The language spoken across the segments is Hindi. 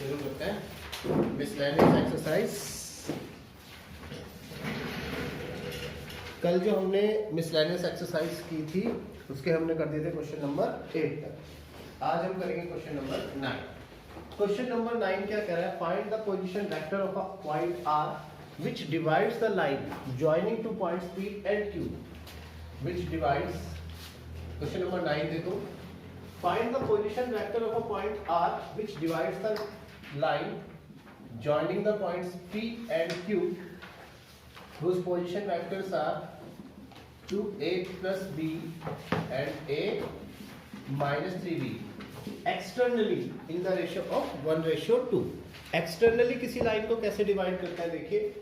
शुरू करते हैं मिसलेनियस एक्सरसाइज। कल जो हमने मिसलेनियस एक्सरसाइज की थी उसके हमने कर दिए थे क्वेश्चन नंबर 8 तक। आज हम करेंगे क्वेश्चन नंबर 9। क्वेश्चन नंबर 9 क्या कह रहा है? Find the position vector of a point R which divides the line joining two points P and Q which divides। Question number 9 देखो, find the position vector of a point R which divides the line joining the points P and Q whose position vectors are 2a plus b and a minus 3b externally in the ratio of 1:2। Externally किसी लाइन को कैसे डिवाइड करता है? देखिए,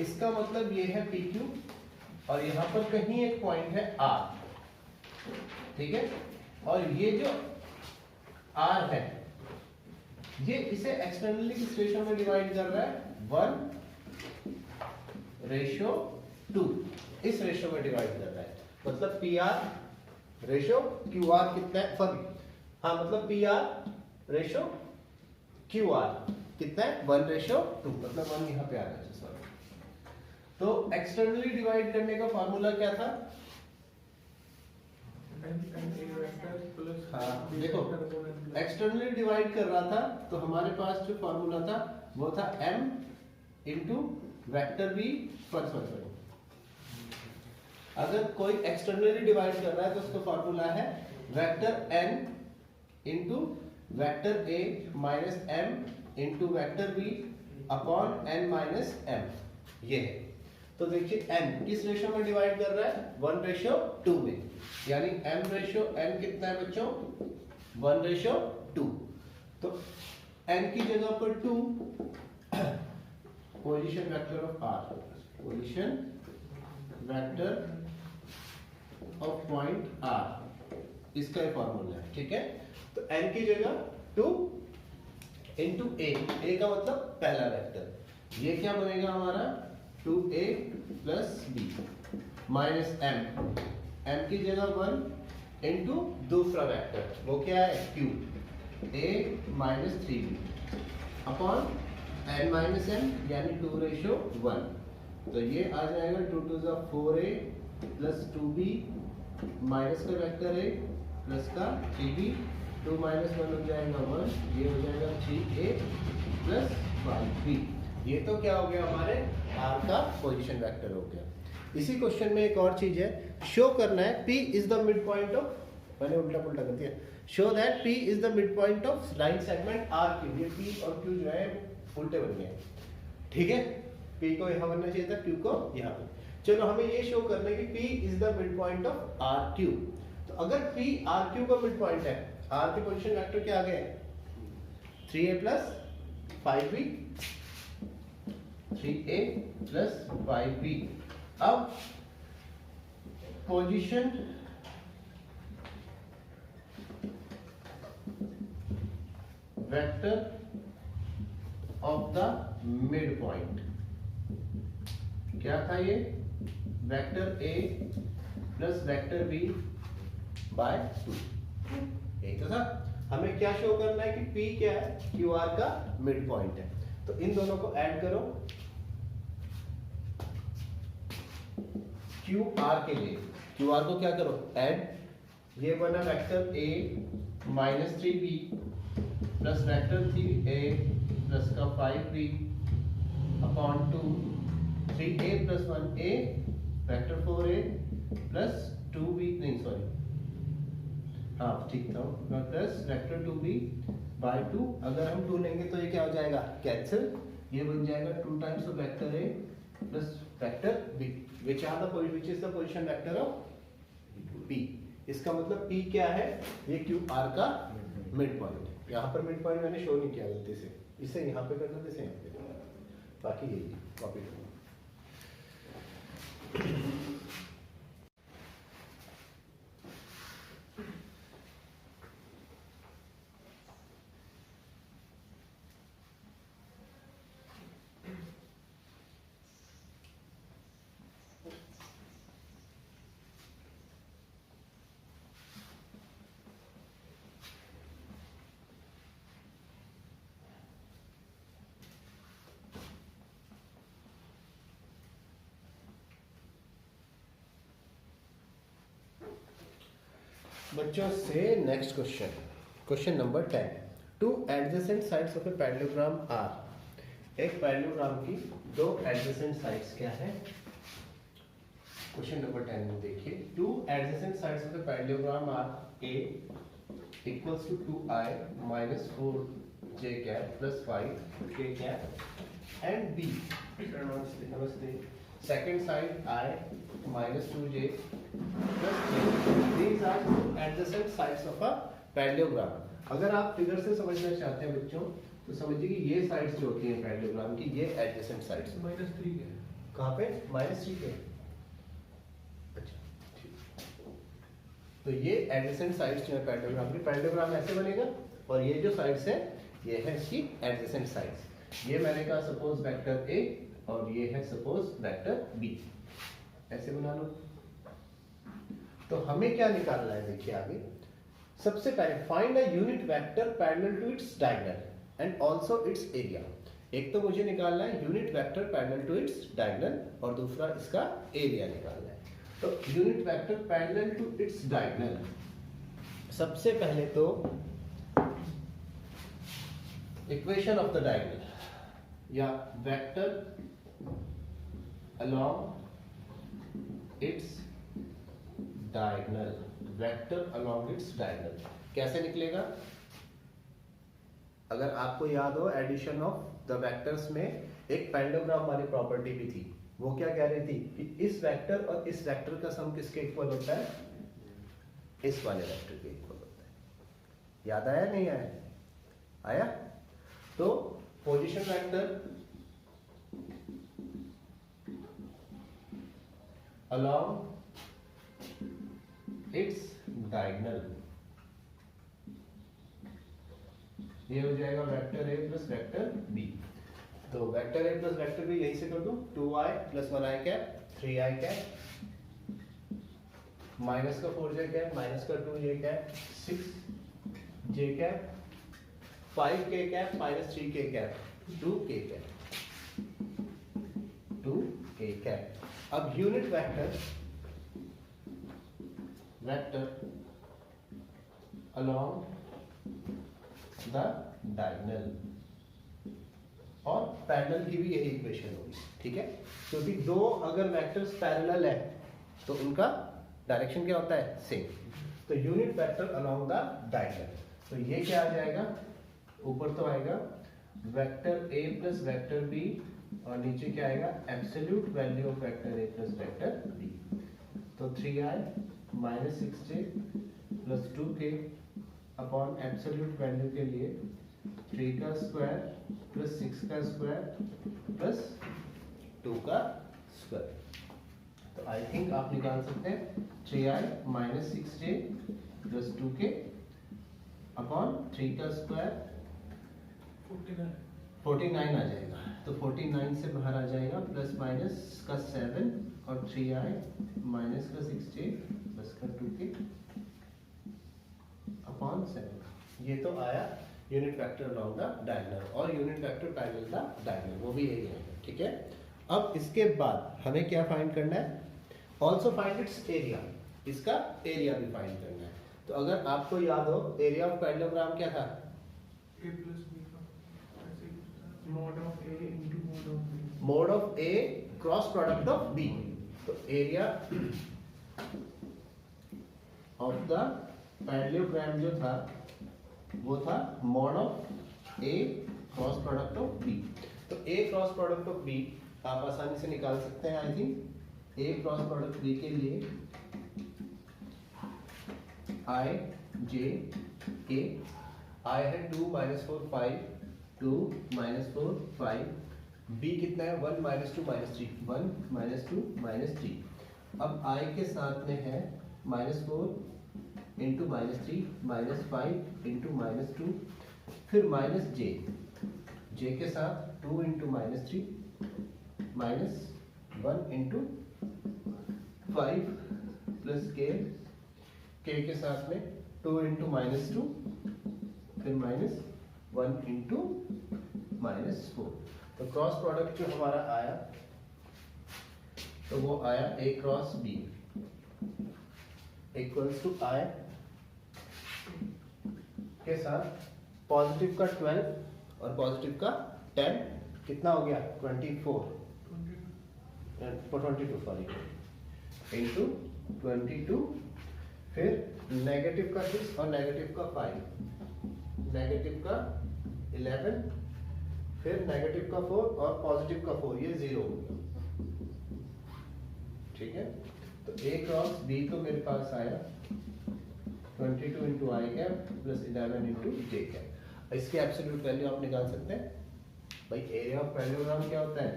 इसका मतलब ये है PQ और यहाँ पर कहीं एक पॉइंट है R, ठीक है, और ये जो R है ये इसे एक्सटर्नली किस रेशियो में डिवाइड कर रहा है? 1:2। इस रेशियो में डिवाइड कर रहा है, मतलब PR रेशियो QR कितना है? हाँ, मतलब PR रेशियो QR कितना है? 1:2, मतलब 1 यहाँ पे आ रहा है। सॉरी, तो एक्सटर्नली डिवाइड करने का फॉर्मूला क्या था? हाँ देखो, एक्सटर्नली डिवाइड कर रहा था तो हमारे पास जो फॉर्मूला था वो था m into vector b। Sorry, अगर कोई एक्सटर्नली डिवाइड कर रहा है तो उसका फॉर्मूला है vector n into vector a minus m into vector b upon n minus m। ये है। तो देखिए n किस रेशियो में डिवाइड कर रहा है? 1:2 में, यानी m रेशियो n कितना है बच्चों? 1:2। तो n की जगह पर 2, position vector of R, position vector of point R, इसका ये फॉर्मूला है, ठीक है। तो n की जगह 2 इंटू a का मतलब पहला वेक्टर, ये क्या बनेगा हमारा? 2a plus b minus m की जगह 1 इंटू दूसरा वेक्टर, वो क्या है? q, a minus 3b upon n minus m, यानी 2:1। तो ये आ जाएगा 2 2 4a प्लस 2b माइनस का वेक्टर a प्लस का 3b, 2 माइनस 1 हो जाएगा 1, ये हो जाएगा 3a प्लस 5b। ये तो क्या हो गया? हमारे R का पोजीशन वेक्टर हो गया। इसी क्वेश्चन में एक और चीज है, शो करना है P is the mid point of, मैंने उल्टा पुल्टा कर दिया, show that P is the mid point of line segment R। ये P और Q जो है उल्टे बन गए, ठीक है। P को यहाँ बनना चाहिए था, Q को यहाँ पे। चलो, हमें ये शो करना है कि P is the mid point of RQ। तो अगर P RQ का मिड पॉइंट है, R के पोजीशन वेक्टर क्या आ गए? 3a plus 5b, 3a plus 5b। अब position vector of the midpoint क्या था? ये vector a plus vector b by 2, यही तो था। हमें क्या शो करना है कि P क्या है? QR का मिड पॉइंट है। तो इन दोनों को ऐड करो, QR के लिए QR को क्या करो? ऐड। ये बना vector a minus 3b plus vector 3a plus का 5b upon 2, 3a plus 1a vector 4a plus 2b, नहीं सॉरी, हाँ ठीक था, प्लस वेक्टर 2b बाय 2। अगर हम 2 लेंगे तो ये क्या हो जाएगा? कैंसिल। ये बन जाएगा 2 times of vector a plus vector b, which is the position vector of P। इसका मतलब P क्या है? ये QR का मिड पॉइंट। यहाँ पर मिड पॉइंट मैंने शो नहीं किया गलती से, इसे यहाँ पे करना, इसे यहाँ पे करना, बाकी यही कॉपी करना। बच्चों से next question, question number 10। Two adjacent sides of a parallelogram are, एक पैरेललोग्राम की दो एडजेसेंट साइड्स क्या है? क्वेश्चन नंबर 10 में देखिए, two adjacent sides of a parallelogram are a equals to 2i minus 4j cap plus 5k cap and b, नमस्ते, second side I minus 2j plus j. These are two adjacent sides of a parallelogram. अगर आप फिगर से समझना चाहते हैं बच्चों तो समझिए कि ये साइड्स जो होती हैं पैरेललोग्राम की, ये एडजेसेंट साइड्स। -3 के कहाँ पे? -3 के। अच्छा ठीक, तो ये एडजेसेंट साइड्स जो है पैरेललोग्राम की, पैरेललोग्राम ऐसे बनेगा और ये जो साइड्स है ये है इसकी एडजेसेंट साइड्स। ये मैंने कहा सपोज वेक्टर ए और ये है सपोज वेक्टर बी, ऐसे बना लो। तो हमें क्या निकालना है? देखिए आगे, सबसे पहले find a unit vector parallel to its diagonal and also its area. एक तो मुझे निकालना है unit vector parallel to its diagonal और दूसरा इसका एरिया निकालना है। तो unit vector parallel to its diagonal, सबसे पहले तो इक्वेशन ऑफ द डायगोनल या vector along its diagonal, vector along its diagonal कैसे निकलेगा? अगर आपको याद हो एडिशन ऑफ द वेक्टर्स में एक पैरेललोग्राम वाली प्रॉपर्टी भी थी, वो क्या कह रही थी कि इस वेक्टर और इस वेक्टर का सम किसके इक्वल होता है? इस वाले वेक्टर के इक्वल होता है। याद आया नहीं आया? आया? तो position vector along its diagonal, ये हो जाएगा वेक्टर ए प्लस वेक्टर बी। तो वेक्टर ए प्लस वेक्टर बी यहीं से कर दूं, 2i plus 1i cap 3i cap minus का 4j कैप माइनस का 2j cap 6j cap 5k cap minus 3k cap 2k cap 2k cap. अब unit vector along the diagonal और पैरेलल की भी यही इक्वेशन होगी, ठीक है? क्योंकि दो अगर वेक्टर्स पैरेलल है तो उनका डायरेक्शन क्या होता है? सेम। तो unit vector along the diagonal, तो ये क्या आ जाएगा? ऊपर तो आएगा वेक्टर ए प्लस वेक्टर बी और नीचे क्या आएगा? Absolute value of vector A plus vector B. तो 3i minus 6j plus 2k upon absolute value के लिए 3 का स्क्वायर प्लस 6 का स्क्वायर प्लस 2 का स्क्वायर। तो आई थिंक आप निकाल सकते हैं 3i minus 6j plus 2k upon 3 का स्क्वायर 49 आ जाएगा। तो 49 से बाहर आ जाएगा प्लस माइनस का 7 और 3i माइनस का 6j प्लस का 2k अपॉन 7। ये तो आया unit vector along the diagonal और unit vector parallel the diagonal, वो भी यही है, ठीक है? अब इसके बाद हमें क्या फाइंड करना है? ऑल्सो फाइंड इट्स एरिया, इसका एरिया भी फाइंड करना है। तो अगर आपको याद हो एरिया ऑफ पैरेललोग्राम क्या था? a plus b का mod of a into mod of b, mod of a cross product of b. तो एरिया ऑफ द पैरेललोग्राम जो था वो था mod of a cross product of b. तो a cross product of b आप आसानी से निकाल सकते हैं। I think a cross product b के लिए आई जे के, आई है 2 माइनस 4 5, 2 माइनस 4 5, बी कितना है? 1 माइनस 2 माइनस 3, 1 माइनस 2 माइनस 3। अब आई के साथ में है -4 इंटू -3 -5 इंटू -2, फिर माइनस जे के साथ 2 इंटू -3 -1 इंटू 5 प्लस के के साथ में 2 इंटू -2 फिर -1 इंटू -4। तो क्रॉस प्रोडक्ट जो हमारा आया तो वो आया a cross b equals to i के साथ पॉजिटिव का 12 और पॉजिटिव का 10 कितना हो गया 24 22 सॉरी इंटू 22, फिर नेगेटिव का 6 और नेगेटिव का 5, नेगेटिव का 11, फिर नेगेटिव का 4 और पॉजिटिव का 4, ये 0 हो गया। ठीक है, तो A क्रॉस B तो मेरे पास आया 22 इंटू आई कैप प्लस 11 इंटू जे कैप। इसके एब्सोल्यूट वैल्यू आप निकाल सकते हैं भाई। एरिया ऑफ पैरेललोग्राम क्या होता है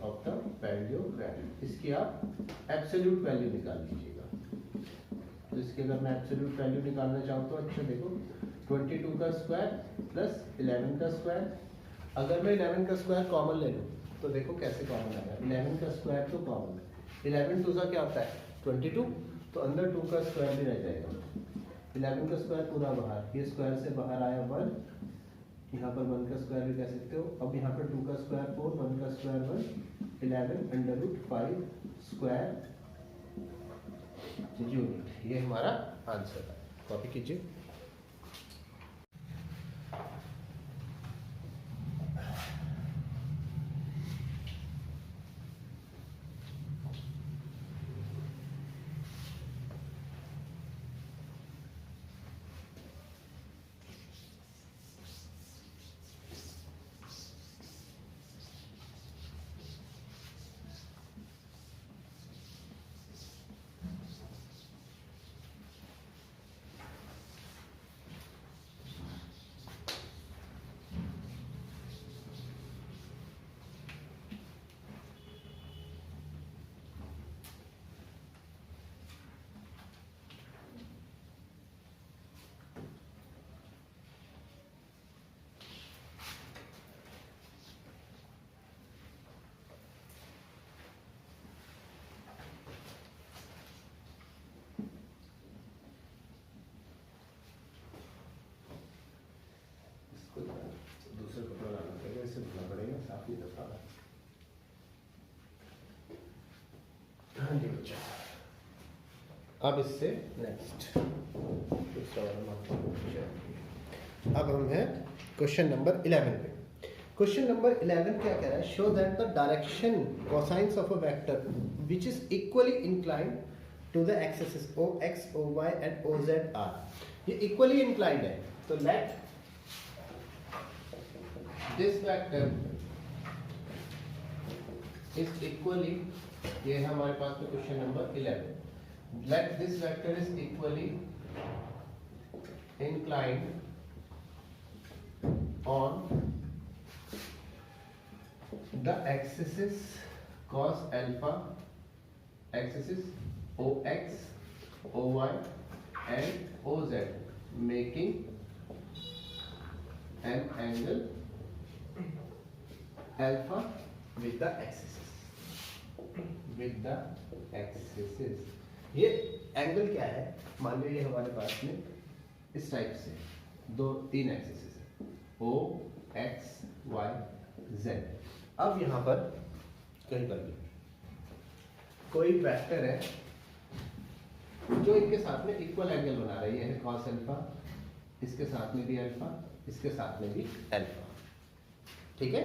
ऑफ द पैरेललोग्राम, इसकी आप एब्सोल्यूट वैल्यू निकाल लीजिएगा। तो इसके अगर मैं एब्सोल्यूट वैल्यू निकालना चाहूँ तो अच्छा देखो 22 का स्क्वायर प्लस 11 का स्क्वायर, अगर मैं 11 का स्क्वायर कॉमन ले लूँ तो देखो कैसे कॉमन आएगा। 11 का स्क्वायर तो कॉमन है, 11 2 क्या होता है 22, तो अंदर 2 का स्क्वायर भी रह जाएगा। 11 का स्क्वायर पूरा बाहर, ये स्क्वायर से बाहर आया 1, यहाँ पर 1 का स्क्वायर भी कह सकते हो। अब यहाँ पर 2 का स्क्वायर 4, 1 का square 1, 11 under root 5 square unit. ये हमारा आंसर है। कॉपी कीजिए। दूसरे कपड़ा लाना पड़ेगा, इसे धोना पड़ेगा, साफ नहीं दफा। हाँ जी बच्चा, अब इससे नेक्स्ट दूसरा वाला अब हम हैं क्वेश्चन नंबर 11 पे। क्वेश्चन नंबर 11 क्या कह रहा है, show that the direction cosines of a vector which is equally inclined to the axis OX, OY and OZ are. ये इक्वली इंक्लाइंड है, तो let this vector is equally, ये है हमारे पास में question number 11, let this vector is equally inclined on the axes cos alpha, axes OX, OY and OZ, making an angle alpha with the axis, with the axes। ये एंगल क्या है, मान लो ये हमारे पास में इस टाइप से 3 एक्सिस है O, X, Y, Z। अब यहाँ पर कहीं पर भी कोई वेक्टर है जो इनके साथ में इक्वल एंगल बना रहा है, ये है cos अल्फा, इसके साथ में भी अल्फा, इसके साथ में भी अल्फा। ठीक है,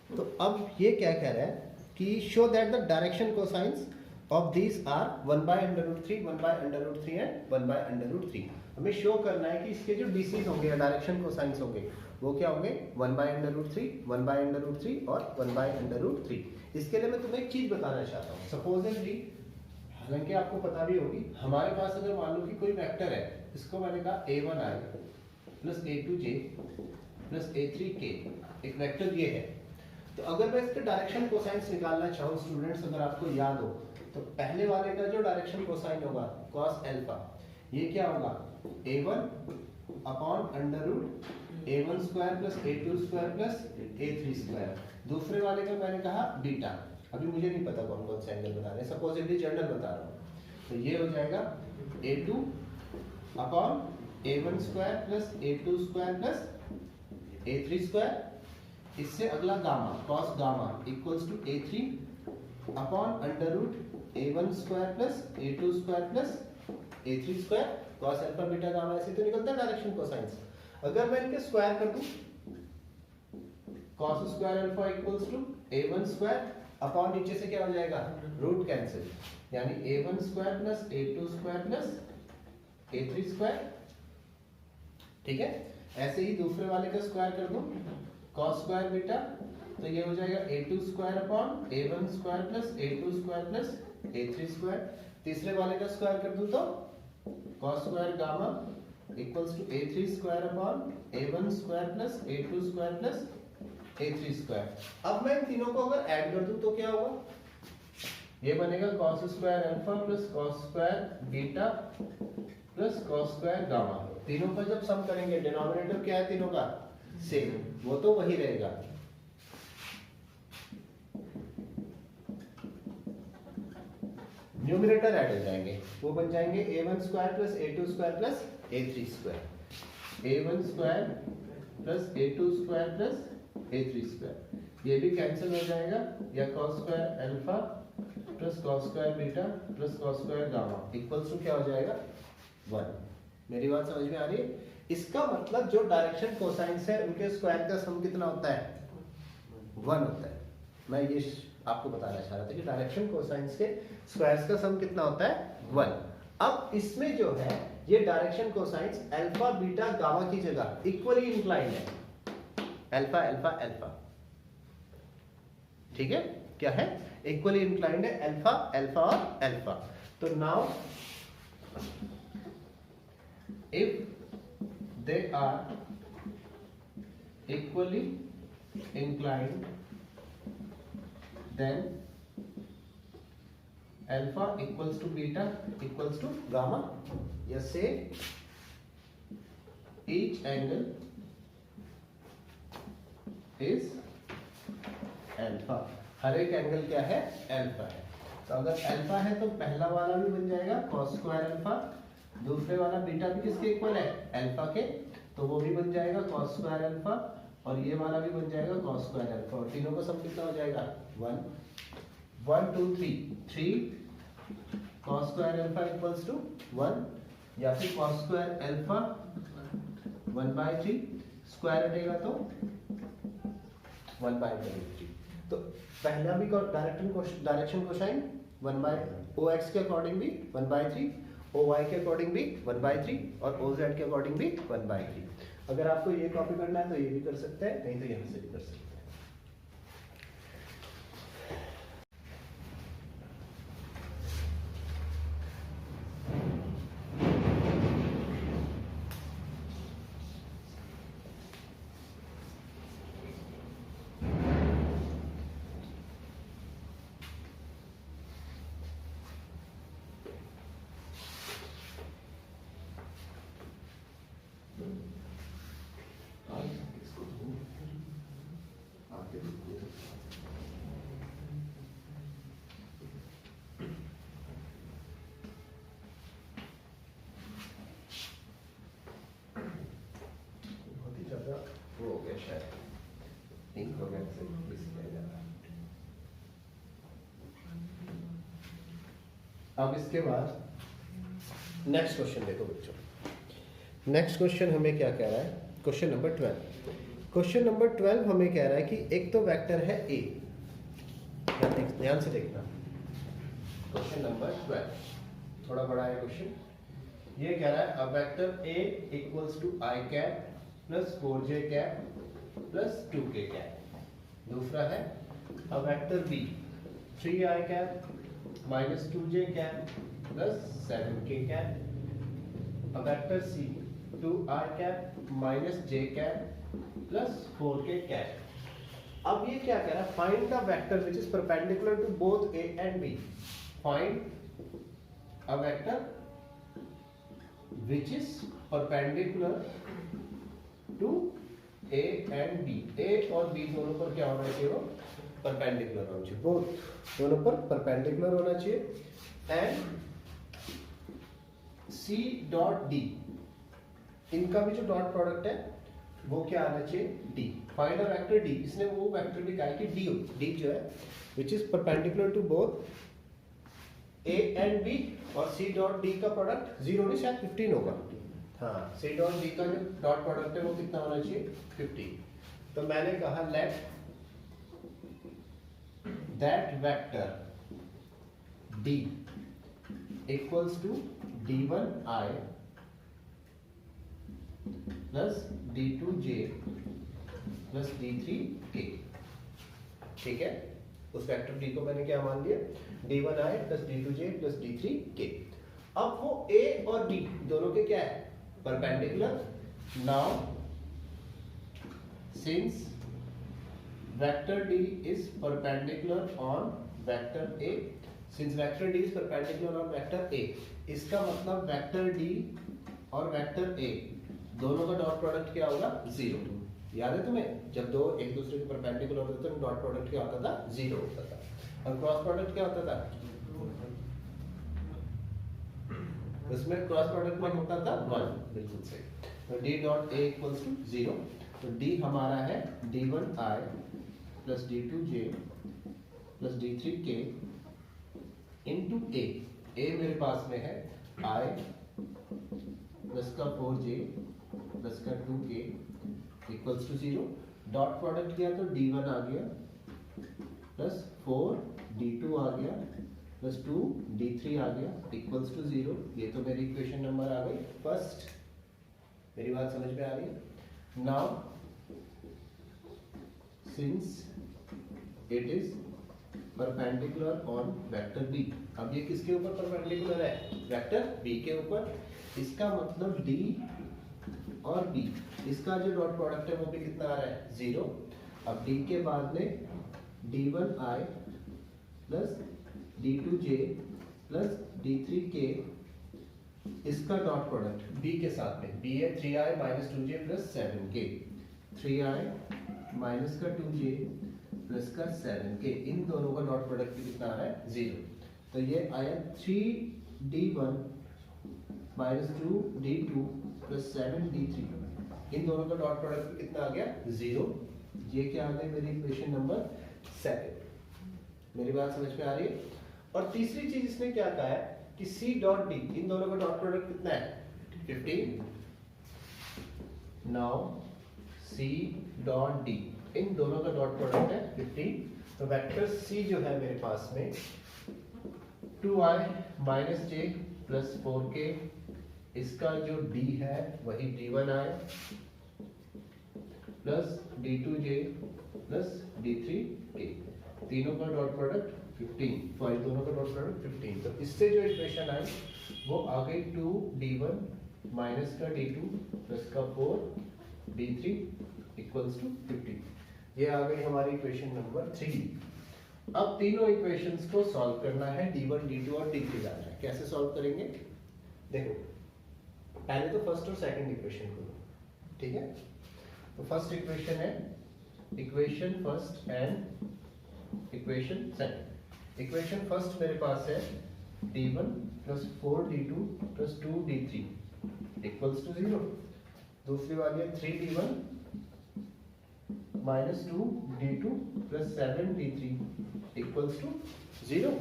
तो अब ये क्या कह रहा है कि show that the direction cosines of these are 1/√3, 1/√3 and 1/√3। हमें शो करना है कि इसके जो डीसीज होंगे या डायरेक्शन कोसाइंस होंगे वो क्या होंगे 1/√3, 1/√3 और 1/√3। इसके लिए मैं तुम्हें एक चीज बताना चाहता हूँ। सपोजेबली, हालांकि आपको पता भी होगी, हमारे पास अगर मान लो कि कोई वेक्टर है, इसको मैंने कहा a1i plus a2j plus a3k, एक वेक्टर ये है। तो अगर मैं इसके डायरेक्शन कोसाइंस निकालना चाहूँ स्टूडेंट्स, अगर आपको याद हो तो पहले वाले का जो डायरेक्शन कोसाइन होगा cos अल्फा, ये क्या होगा a1 upon under root a1 square plus a2 square plus a3 square. दूसरे वाले का मैंने कहा बीटा, अभी मुझे नहीं पता कौन कौन से एंगल बता रहे हैं, सपोजिटली जनरल बता रहा हूँ। तो ये हो जाएगा a2 upon a1 square plus a2 square plus a3 square. इससे अगला gamma, cos gamma equals to a3 upon under root a1 square plus a2 square plus a3 square. Cos alpha beta gamma ऐसे तो निकलता है डायरेक्शन कोसाइन। अगर मैं इनके स्क्वायर कर दूं, cos square alpha equals to a1 square upon नीचे से क्या हो जाएगा, रूट कैंसिल, यानी a1 square plus a2 square plus a3 square. ठीक है, ऐसे ही दूसरे वाले का स्क्वायर कर दूं, cos स्क्वायर बीटा, तो ये हो जाएगा a2 square upon a1 square plus a2 square plus a3 square. तीसरे वाले का स्क्वायर कर दूं तो cos square gamma equals to a3 square upon a1 square plus a2 square plus a3 square. अब मैं इन तीनों को अगर ऐड कर दूं तो क्या होगा, ये बनेगा cos square alpha plus cos square beta plus cos square gamma. तीनों का जब सम करेंगे, डिनोमिनेटर क्या है तीनों का, सेम, वो तो वही रहेगा। न्यूमरेटर ऐड हो जाएंगे, वो बन जाएंगे a1 square plus a2 square plus a3 square, a1 square plus a2 square plus a3 square. ये भी कैंसिल हो जाएगा, या cos square alpha plus cos square beta plus cos square gamma equals to क्या हो जाएगा, 1। मेरी बात समझ में आ रही है? इसका मतलब जो डायरेक्शन कोसाइंस है उनके स्क्वायर का सम कितना होता है, 1 होता है। मैं ये आपको बताना चाह रहा था कि डायरेक्शन कोसाइंस के स्क्वायर्स का सम कितना होता है, 1। अब इसमें जो है ये direction cosines alpha beta gamma की जगह इक्वली इंक्लाइंड है, अल्फा अल्फा अल्फा। ठीक है, क्या है, इक्वली इंक्लाइंड है, अल्फा अल्फा और अल्फा। तो now if they are equally inclined, then alpha equals to beta equals to gamma. Yes, say each angle is alpha. हर एक एंगल क्या है, अल्फा है। तो अगर अल्फा है तो पहला वाला भी बन जाएगा cos स्क्वायर अल्फा, दूसरे वाला बीटा भी किसके इक्वल है, अल्फा के, तो वो भी बन जाएगा cos स्क्वायर अल्फा, और ये वाला भी बन जाएगा cos स्क्वायर अल्फा, और तीनों का सम कितना हो जाएगा, 1 1 2 3 cos square alpha equals to 1, या फिर cos स्क्वायर अल्फा 1/3, स्क्वायर हटेगा तो 1/3। तो पहला भी डायरेक्शन कोसाइन 1/OX के अकॉर्डिंग भी 1/3, OY के अकॉर्डिंग भी 1/3 और OZ के अकॉर्डिंग भी 1/3। अगर आपको ये कॉपी करना है तो ये भी कर सकते हैं, नहीं तो यहाँ से भी कर सकते हैं। वो हो गया शायद, इंक हो गया से इसलिए जा रहा है। अब इसके बाद नेक्स्ट क्वेश्चन देखो बच्चों। नेक्स्ट क्वेश्चन हमें क्या कह रहा है, क्वेश्चन नंबर 12। क्वेश्चन नंबर 12 हमें कह रहा है कि एक तो वेक्टर है ए, ध्यान से देखना, क्वेश्चन नंबर 12 थोड़ा बड़ा है क्वेश्चन। ये कह रहा है a vector A equals to i cap plus 4j cap plus 2k cap. दूसरा है a vector B 3i cap minus 2j cap plus 7k cap. A vector C 2i cap minus j cap plus 4k cap. अब ये क्या कह रहा है, find the vector which is perpendicular to both a and b। Find a vector which is perpendicular to A and B। A और B दोनों पर क्या होना चाहिए, वो परपेंडिकुलर होना चाहिए, बोथ दोनों पर परपेंडिकुलर होना चाहिए। एंड C डॉट D, इनका भी जो डॉट प्रोडक्ट है वो क्या आना चाहिए, D। Find a vector D, इसने वो वेक्टर भी कहा है कि D जो है which is perpendicular to both A and B और सी डॉट डी का प्रोडक्ट 0 नहीं, शायद 15 होगा। हाँ, सी डॉट डी का जो डॉट प्रोडक्ट है वो कितना होना चाहिए, 15। तो मैंने कहा let that vector D equals to d1i plus d2j plus d3k। ठीक है, उस वेक्टर डी को मैंने क्या मान लिया, d1i plus d2j plus d3k। अब वो a और b दोनों के क्या है, perpendicular. Now since vector d is perpendicular on vector a, since vector d is perpendicular on vector a, इसका मतलब वेक्टर d और वेक्टर a दोनों का डॉट प्रोडक्ट क्या होगा, 0। याद है तुम्हें, जब दो एक दूसरे के परपेंडिकुलर होते थे डॉट प्रोडक्ट क्या होता था, 0 होता था, और क्रॉस प्रोडक्ट क्या होता था, उसमें क्रॉस प्रोडक्ट में होता था 1। बिल्कुल सही। तो d dot a equals to 0। तो d हमारा है d1i plus d2j plus d3k into a। a मेरे पास में है i प्लस का 4j प्लस का 2k equals to 0। Dot product किया तो d1 आ गया प्लस 4 d2 आ गया प्लस 2 d3 आ गया इक्वल्स टू 0। ये तो मेरी इक्वेशन नंबर आ गई फर्स्ट। मेरी बात समझ में आ रही है। Now since it is perpendicular on vector B, अब ये किसके ऊपर परपेंडिकुलर है, वेक्टर बी के ऊपर। इसका मतलब d और b, इसका जो डॉट प्रोडक्ट है वो भी कितना आ रहा है, 0। अब d के बाद में d1i plus d2j plus d3k, इसका डॉट प्रोडक्ट b के साथ में, b है 3i minus 2j plus 7k, 3i minus का 2j प्लस का 7k, इन दोनों का डॉट प्रोडक्ट कितना आ रहा है, 0। तो ये आया 3d1 minus 2d2 plus 7d3, इन दोनों का डॉट प्रोडक्ट कितना आ गया, 0। ये क्या आ गया, मेरी इक्वेशन नंबर 2। मेरी बात समझ में आ रही है। और तीसरी चीज इसने क्या कहा है कि c डॉट d, इन दोनों का डॉट प्रोडक्ट कितना है, 15। नाउ c डॉट d, इन दोनों का डॉट प्रोडक्ट है 15। तो वेक्टर c जो है मेरे पास में 2i minus j plus 4k, इसका जो d है वही d1i plus d2j plus d3k, तीनों का डॉट प्रोडक्ट 15। तो इन दोनों का डॉट प्रोडक्ट 15। तो इससे जो इक्वेशन आई वो आ गई 2d1 माइनस का d2 प्लस का 4d3 इक्वल्स टू 15। ये आ गई हमारी इक्वेशन नंबर 3। अब तीनों इक्वेशंस को सॉल्व करना है, d1 d2 और d3 लाना है। कैसे सॉल्व करेंगे, देखो पहले तो फर्स्ट और सेकंड इक्वेशन को, ठीक है। तो फर्स्ट इक्वेशन है equation first and equation second. Equation first मेरे पास है d1 plus 4d2 plus 2d3 equals to 0। दूसरी वाली है 3d1 minus 2d2 plus 7d3 equals to 0।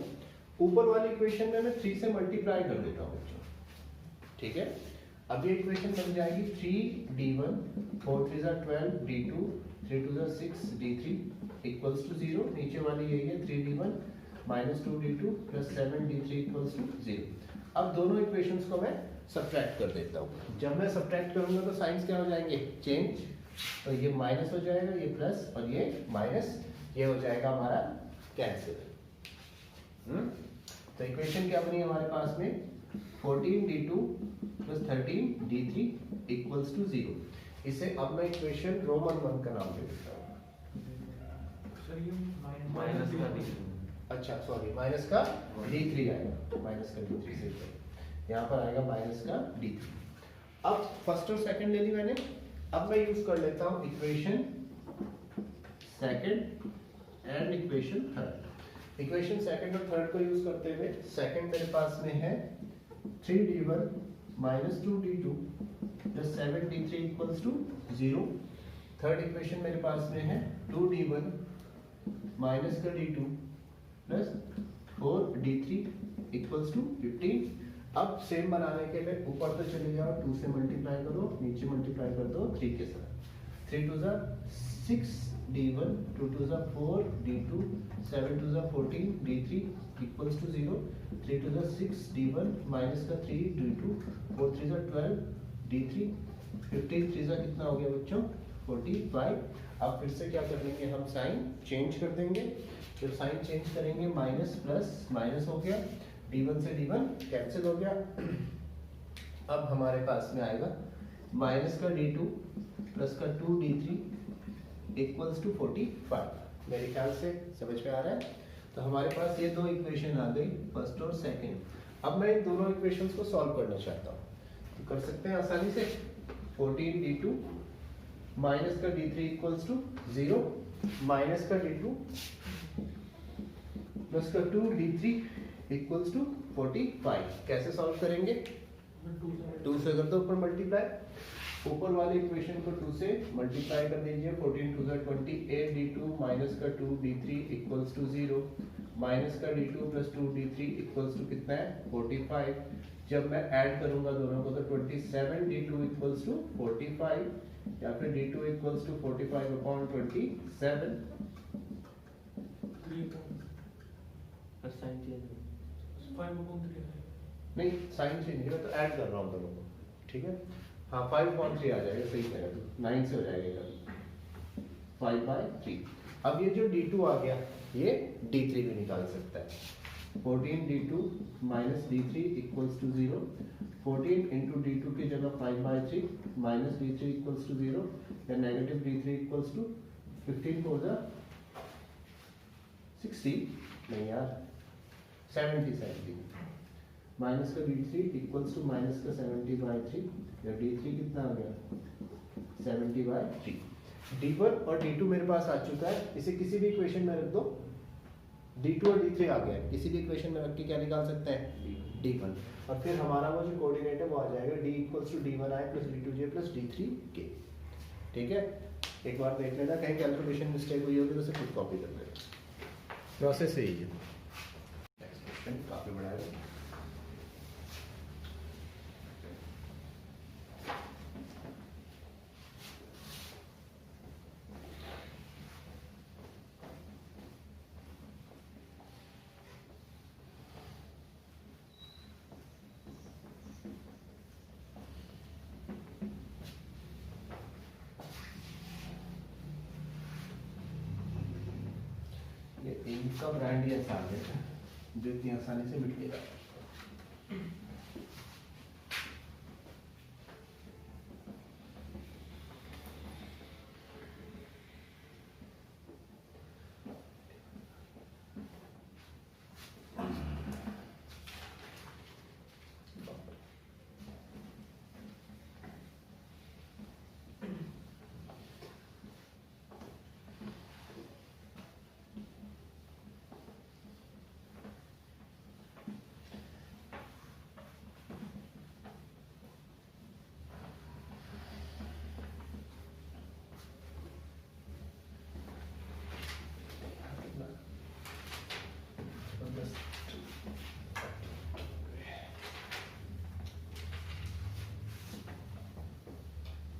ऊपर वाली इक्वेशन में मैं 3 से मल्टीप्लाई कर देता हूँ बच्चों, ठीक है। अब ये इक्वेशन बन जाएगी 3d1 4 3 12 d2 3 2 6 d3 equals to 0। नीचे वाली यही है 3d1 minus 2d2 plus 7d3 equals to 0। अब दोनों इक्वेशंस को मैं सब्ट्रैक्ट कर देता हूँ। जब मैं सब्ट्रैक्ट करूंगा तो साइंस क्या हो जाएंगे, चेंज। तो ये माइनस हो जाएगा, ये प्लस और ये माइनस, ये हो जाएगा हमारा कैंसिल। तो इक्वेशन क्या बनी हमारे पास में 14d2 plus 13d3 equals to 0। इसे अब मैं इक्वेशन रोमन 1 का नाम दे देता हूँ। माइनस का d, अच्छा सॉरी, माइनस का d3 आएगा, माइनस का d3 से यहाँ पर आएगा माइनस का d3। अब फर्स्ट और सेकंड ले ली मैंने। अब मैं यूज कर लेता हूँ equation second and equation third. Equation second और थर्ड को यूज करते हुए सेकंड मेरे पास में है 3d1 minus 2d2 plus 7d3 equals to 0। Third equation मेरे पास में है 2d1 माइनस का d2 plus 4d3 equals to 15। अब सेम बनाने के लिए ऊपर तो चले जाओ, 2 से मल्टीप्लाई करो, नीचे मल्टीप्लाई कर दो 3 के साथ। 3 2 6 d1, 2 2 4 d2, 7 2 14 d3 equals to 0। 3 2 6 d1 minus का 3 d2, 4 3 12 d3, 15 3 कितना हो गया बच्चों 45। अब फिर से क्या कर देंगे हम, साइन चेंज कर देंगे। जब साइन चेंज करेंगे माइनस प्लस माइनस हो गया, d1 से d1 कैंसिल हो गया। अब हमारे पास में आएगा माइनस का d2 प्लस का 2 d3 इक्वल्स टू 45। मेरे ख्याल से समझ में आ रहा है। तो हमारे पास ये दो इक्वेशन आ गई, फर्स्ट और सेकंड। अब मैं इन दोनों इक्वेशंस को सॉल्व करना चाहता हूँ, तो कर सकते हैं आसानी से। 14 d2 माइनस का d3 इक्वल्स टू 0, माइनस का d2 प्लस का 2 d3 इक्वल्स टू 45। कैसे सॉल्व करेंगे, 2 से कर दो ऊपर मल्टीप्लाई, ऊपर वाले इक्वेशन को 2 से मल्टीप्लाई कर दीजिए। 14 2 28 d2 माइनस का 2 d3 इक्वल्स टू 0, माइनस का d2 plus 2 d3 equals to कितना है 45। जब मैं ऐड करूंगा दोनों को तो 27 d2 इक्वल्स टू 45, या फिर d2 इक्वल्स टू 45 अपॉन 27। नहीं साइन से नहीं, तो ऐड कर रहा हूँ दोनों को, ठीक है। हाँ 5.3 आ जाएगा, सही कह रहे हो, 9 से हो जाएगा 5/3। अब ये जो d2 आ गया, ये d3 भी निकाल सकता है। 14 d2 minus d3 equals to 0, 14 into d2 की जगह 5/3 माइनस d3 इक्वल्स टू 0, या नेगेटिव d3 इक्वल्स टू 15 को 60, नहीं यार 70 माइनस का d3 इक्वल्स टू माइनस का 70/3, या d3 कितना आ गया 70/3। d1 और d2 मेरे पास आ चुका है, इसे किसी भी इक्वेशन में रख दो। d2 और d3 आ गया, किसी भी इक्वेशन में रख के क्या निकाल सकते हैं d1, और फिर हमारा वो जो कोऑर्डिनेट है वो आ जाएगा d equals to d1i plus d2j plus d3k। ठीक है, एक बार देख लेना, कहीं कैलकुलेशन मिस्टेक हुई होगी तो उसे खुद कॉपी कर लेना, प्रोसेस यही है। काफी बड़ा है। ये इनका ब्रांड ही आसान है जो इतनी आसानी से मिट गया।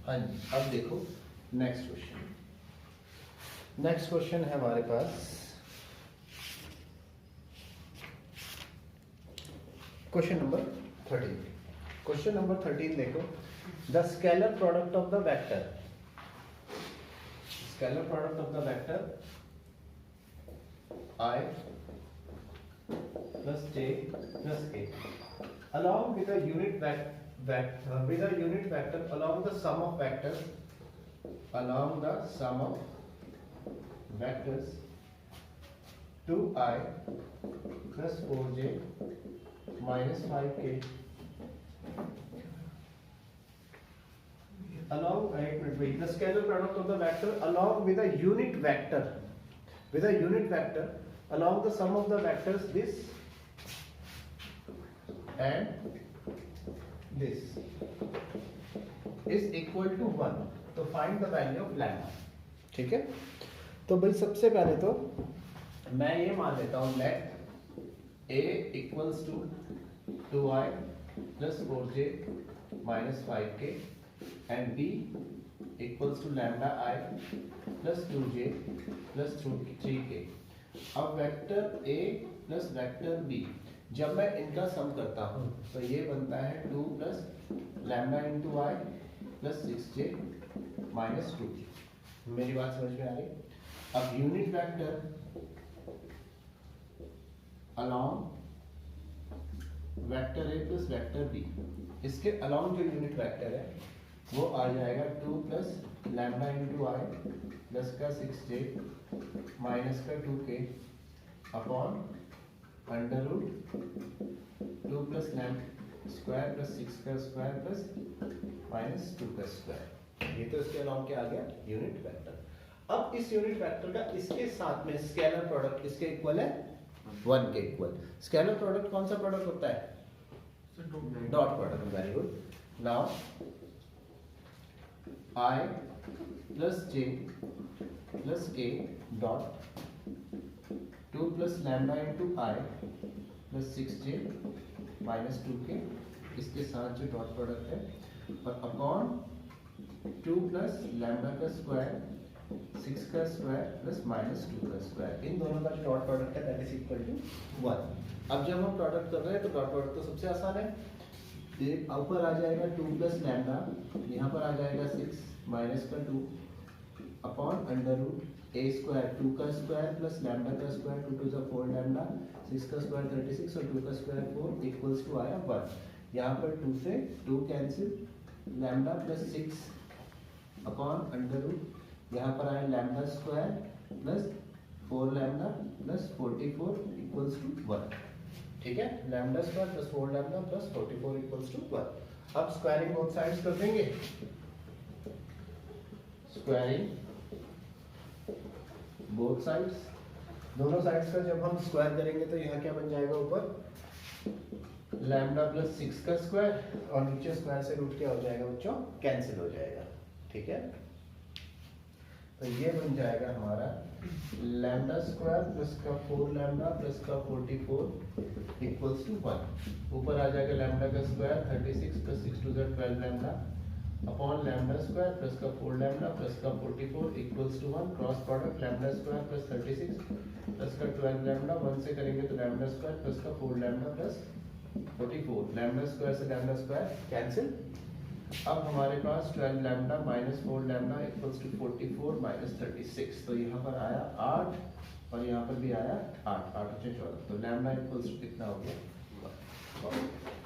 हाँ जी, अब देखो नेक्स्ट क्वेश्चन। नेक्स्ट क्वेश्चन है हमारे पास क्वेश्चन नंबर 13। क्वेश्चन नंबर 13 देखो, the scalar product of the vector, scalar product of the vector I plus j plus k along with a unit vector along the sum of vectors, along the sum of vectors 2i plus 4j minus 5k along the scalar product of the vector along with a unit vector, with a unit vector along the sum of the vectors this and this is equal to 1, तो find the value of lambda। ठीक है, तो भाई सबसे पहले तो मैं ये मान लेता हूँ late a equals to 2i plus 4j minus 5k and b equals to lambda i plus 2j plus 3k. अब vector a plus vector b, जब मैं इनका सम करता हूँ तो ये बनता है 2 plus lambda into i plus 6j minus 2k। मेरी बात समझ में आ रही? अब unit vector along vector a plus vector b, इसके अलॉन्ग जो यूनिट वेक्टर है वो आ जाएगा 2 plus lambda into i plus का 6j माइनस का 2k upon under root 2 plus lambda square plus 6 का स्क्वायर प्लस माइनस 2 का स्क्वायर। ये तो इसके अलॉन्ग क्या आ गया? Unit vector. अब इस यूनिट वेक्टर का इसके साथ में स्केलर प्रोडक्ट किसके इक्वल है? 1 के इक्वल। स्केलर प्रोडक्ट कौन सा प्रोडक्ट होता है? Dot product. Very good. Now I plus j plus k dot 2 plus lambda into I plus 6j minus 2k, इसके साथ जो डॉट प्रोडक्ट है, और अपॉन 2 प्लस लैम्डा का स्क्वायर 6 का स्क्वायर प्लस माइनस 2 का स्क्वायर, इन दोनों का जो डॉट प्रोडक्ट है दैट इज इक्वल टू 1। अब जब हम प्रोडक्ट कर रहे हैं तो डॉट प्रोडक्ट तो सबसे आसान है, ऊपर आ जाएगा 2 प्लस लैम्डा, यहाँ पर आ जाएगा 6 माइनस का 2 अपॉन अंडर रूट ए स्क्वायर 2 का स्क्वायर प्लस लैम्डा का स्क्वायर 2 टू द 4 लैम्डा 6 का स्क्वायर 36 और 2 का स्क्वायर 4 इक्वल्स टू आया 1। यहाँ पर 2 से 2 cancel, lambda plus 6 upon under root, यहाँ पर आया lambda square plus 4 lambda plus 44 equals to 1। ठीक है, lambda square plus 4 lambda plus 44 equals to 1। अब स्क्वायरिंग बोथ साइड्स कर देंगे। स्क्वायरिंग बोथ साइड्स, दोनों साइड्स का जब हम स्क्वायर करेंगे तो यहाँ क्या बन जाएगा? ऊपर लैम्डा प्लस 6 का स्क्वायर और नीचे स्क्वायर से रूट क्या हो जाएगा बच्चों? कैंसिल हो जाएगा। ठीक है, तो ये बन जाएगा हमारा लैम्डा स्क्वायर प्लस का 4 लैम्डा प्लस का 44 इक्वल्स टू 1। ऊपर आ जाएगा लैम्डा का square 36 plus 6 to the 12 lambda upon lambda square plus का 4 लैम्डा प्लस का 44 equals to 1। Cross product lambda square plus 36 plus का 12 लैम्डा 1 से करेंगे तो लैम्डा स्क्वायर प्लस का 4 लैम्डा प्लस 44, लैम्डा स्क्वायर से लैम्डा स्क्वायर कैंसिल। अब हमारे पास 12 lambda minus 4 lambda equals to 44 minus 36, तो यहाँ पर आया 8 और यहाँ पर भी आया 8, 8 14, तो लैम्डा इक्वल्स टू कितना हो गया? 1।